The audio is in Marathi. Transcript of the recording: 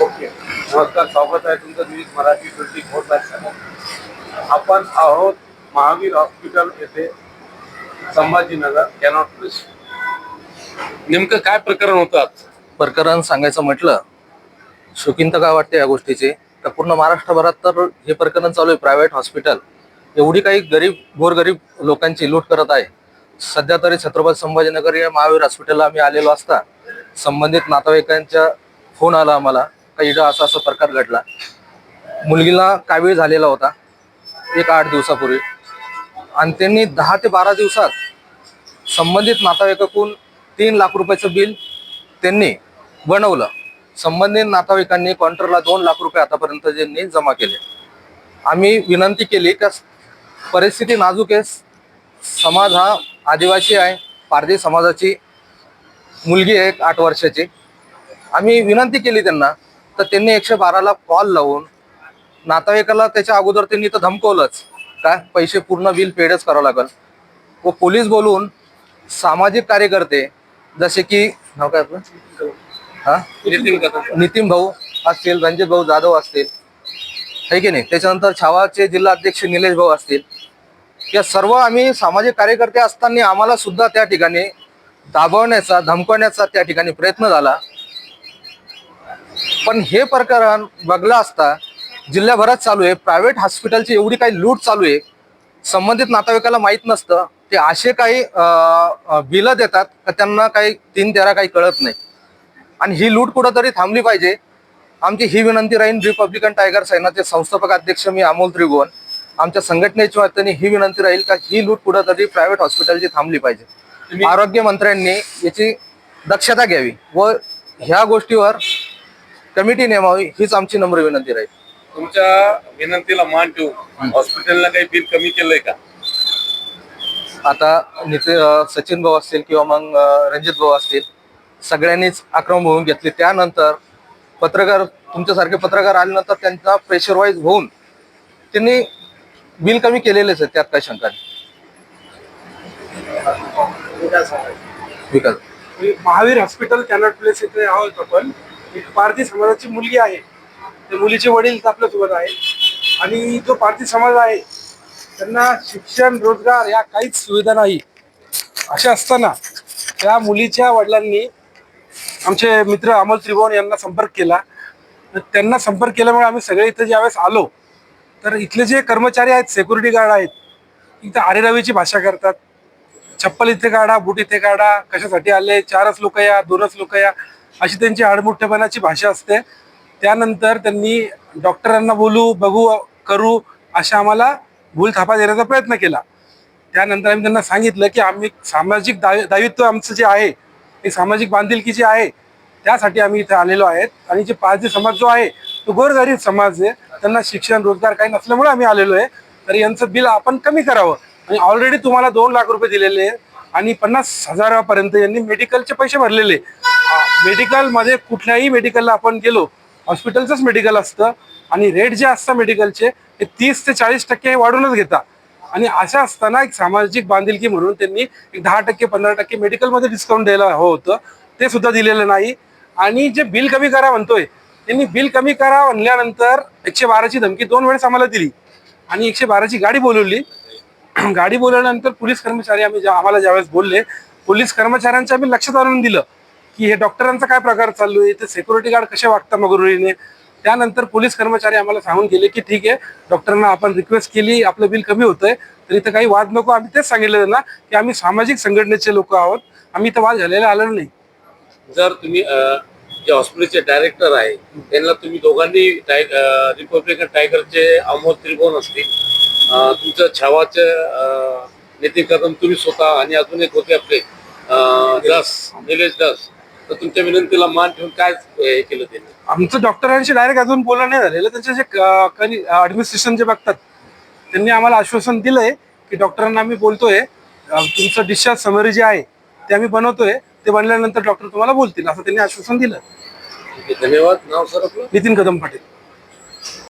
ओके, नमस्कार, स्वागत आहे तुमचं न्यूज मराठी 24/7. आपण आहोत महावीर हॉस्पिटल येथे, संभाजीनगर, कॅनॉट प्लेस. नेमकं काय प्रकरण होतं आज? प्रकरण सांगायचं म्हटलं, शोकींत काय वाटते या गोष्टीची, तर पूर्ण महाराष्ट्रभरात तर हे प्रकरण चालू आहे. प्रायव्हेट हॉस्पिटल एवढी काही गोरगरीब लोकांची लूट करत आहे. सध्या तरी छत्रपती संभाजीनगर या महावीर हॉस्पिटलला आम्ही आलेलो असता संबंधित नातेवाईकांच्या फोन आला आम्हाला का इथं असा असा प्रकार घडला. मुलगीला कावीळ झालेला होता एक 8 दिवसापूर्वी, आणि त्यांनी 10 ते 12 दिवसात संबंधित नातेवाईकाकडून 3 लाख रुपयाचं बिल त्यांनी बनवलं. संबंधित नातेवाईकांनी काउंटरला 2 लाख रुपये आतापर्यंत त्यांनी जमा केले. आम्ही विनंती केली का परिस्थिती नाजूक आहे, समाज हा आदिवासी आहे, पारधी समाजाची मुलगी आहे 8 वर्षाची. आम्ही विनंती केली त्यांना, तर त्यांनी 112ला कॉल लावून नातेवाईकाला त्याच्या अगोदर त्यांनी तर धमकवलंच काय पैसे पूर्ण बिल पेडच करावं लागेल, व पोलीस बोलून सामाजिक कार्यकर्ते जसे की नाव काय आपलं नितीन भाऊ असतील, रणजित भाऊ जाधव असतील, है की नाही, त्याच्यानंतर छावाचे जिल्हा अध्यक्ष निलेश भाऊ असतील, या सर्व आम्ही सामाजिक कार्यकर्ते असताना आम्हाला सुद्धा त्या ठिकाणी दाबवण्याचा धमकवण्याचा त्या ठिकाणी प्रयत्न झाला. पण हे प्रकरण बघला असता जिल्ह्याभरात चालू आहे. प्रायव्हेट हॉस्पिटलची एवढी काही लूट चालू आहे, संबंधित नातेवाईकाला माहीत नसतं. ते असे काही बिलं देतात का त्यांना काही 3-13 काही कळत नाही. आणि ही लूट कुठंतरी थांबली पाहिजे. आमची ही विनंती राहील. रिपब्लिकन टायगर सेनाचे संस्थापक अध्यक्ष मी अमोल त्रिभुवन, आमच्या संघटनेच्या वतीने ही विनंती राहील का ही लूट कुठंतरी प्रायव्हेट हॉस्पिटलची थांबली पाहिजे. आरोग्य मंत्र्यांनी याची दक्षता घ्यावी व ह्या गोष्टीवर कमिटी नेमावी, हीच आमची नम्र विनंती राहील. तुमच्या विनंतीला मान ठेवून हॉस्पिटलला काही बिल कमी केलंय का? आता सचिन भाऊ असतील किंवा मग रणजित भाऊ असतील, सगळ्यांनीच आक्रमण होऊन घेतले. त्यानंतर पत्रकार, तुमच्यासारखे पत्रकार आल्यानंतर त्यांचा प्रेशर वाईज होऊन त्यांनी बिल कमी केलेलेच आहे, त्यात काही शंका नाही. विकास महावीर हॉस्पिटल कॅनॉट प्लेस इथे आहोत आपण. एक पारधी समाजाची मुलगी आहे, त्या मुलीचे वडील आपल्यासोबत आहे, आणि जो पारधी समाज आहे त्यांना शिक्षण, रोजगार या काहीच सुविधा नाही. अशा असताना त्या मुलीच्या वडिलांनी आमचे मित्र अमोल त्रिभुवन यांना संपर्क केला. त्यांना संपर्क केल्यामुळे आम्ही सगळे इथे ज्यावेळेस आलो, तर इथले जे कर्मचारी आहेत, सिक्युरिटी गार्ड आहेत, इथं आरेरावीची भाषा करतात. चप्पल इथे काढा, बूट इथे काढा, कशासाठी आले, 4च लोक या, 2च लोक या, अशी त्यांची आडमुठ्ठेपणाची भाषा असते. त्यानंतर त्यांनी डॉक्टरांना बोलू, बघू, करू अशा आम्हाला भूलथापा देण्याचा प्रयत्न केला. त्यानंतर आम्ही त्यांना सांगितलं की आम्ही सामाजिक दायित्व आमचं जे आहे, हे सामाजिक बांधिलकी जी आहे, त्यासाठी आम्ही इथे आलेलो आहेत. आणि जे पारधी समाज जो आहे तो गोरगरीब समाज आहे, त्यांना शिक्षण, रोजगार काही नसल्यामुळे आम्ही आलेलो आहे. तर यांचं बिल आपण कमी करावं. आणि ऑलरेडी तुम्हाला 2 लाख रुपये दिलेले आणि 50,000पर्यंत यांनी मेडिकलचे पैसे भरलेले. मेडिकलमध्ये कुठल्याही मेडिकलला आपण गेलो, हॉस्पिटलचंच मेडिकल असतं, आणि रेट जे असतं मेडिकलचे हे 30 ते 40% वाढूनच घेतात. आणि अशा असताना एक सामाजिक बांधिलकी म्हणून त्यांनी एक 10% 15% मेडिकलमध्ये डिस्काउंट द्यायला हवं होतं, ते सुद्धा दिलेलं नाही. आणि जे बिल कमी करा म्हणतोय, त्यांनी बिल कमी करा म्हणल्यानंतर 112ची धमकी 2 वेळेस आम्हाला दिली आणि 112ची गाडी बोलवली. गाडी बोलवल्यानंतर पोलीस कर्मचारी आम्हाला ज्यावेळेस बोलले, पोलीस कर्मचाऱ्यांच्या आम्ही लक्षात आणून दिलं की हे डॉक्टरांचा काय प्रकार चालू आहे, ते सिक्युरिटी गार्ड कसे वागतात मगरुरीने. त्यानंतर पोलीस कर्मचारी आम्हाला सांगून गेले की ठीक आहे, डॉक्टरांना आपण रिक्वेस्ट केली, आपलं बिल कमी होतंय, तर इथं काही वाद नको. आम्ही तेच सांगितलं त्यांना की आम्ही सामाजिक संघटनेचे लोक आहोत, आम्ही इथं वाद झालेला आलेलो नाही. जर तुम्ही जे हॉस्पिटलचे डायरेक्टर आहे त्यांना तुम्ही दोघांनी रिपब्लिकन टायगरचे अमोल त्रिभुवन असतील, तुमचं छावाचे नितीन कदम, तुम्ही स्वतः, आणि अजून एक होते आपले निलेश दास, तर तुमच्या विनंतीला मान ठेवून काय हे केलं त्यांनी? आमचं डॉक्टरांशी डायरेक्ट अजून बोलणं नाही झालेलं. त्यांचे जे ॲडमिनिस्ट्रेशन जे बघतात त्यांनी आम्हाला आश्वासन दिलंय की डॉक्टरांना आम्ही बोलतोय, तुमचं डिस्चार्ज समरी जे आहे ते आम्ही बनवतोय, ते बनल्यानंतर डॉक्टर तुम्हाला बोलतील, असं त्यांनी आश्वासन दिलं. धन्यवाद. नाव सर आपलं? नितीन कदम पाटील.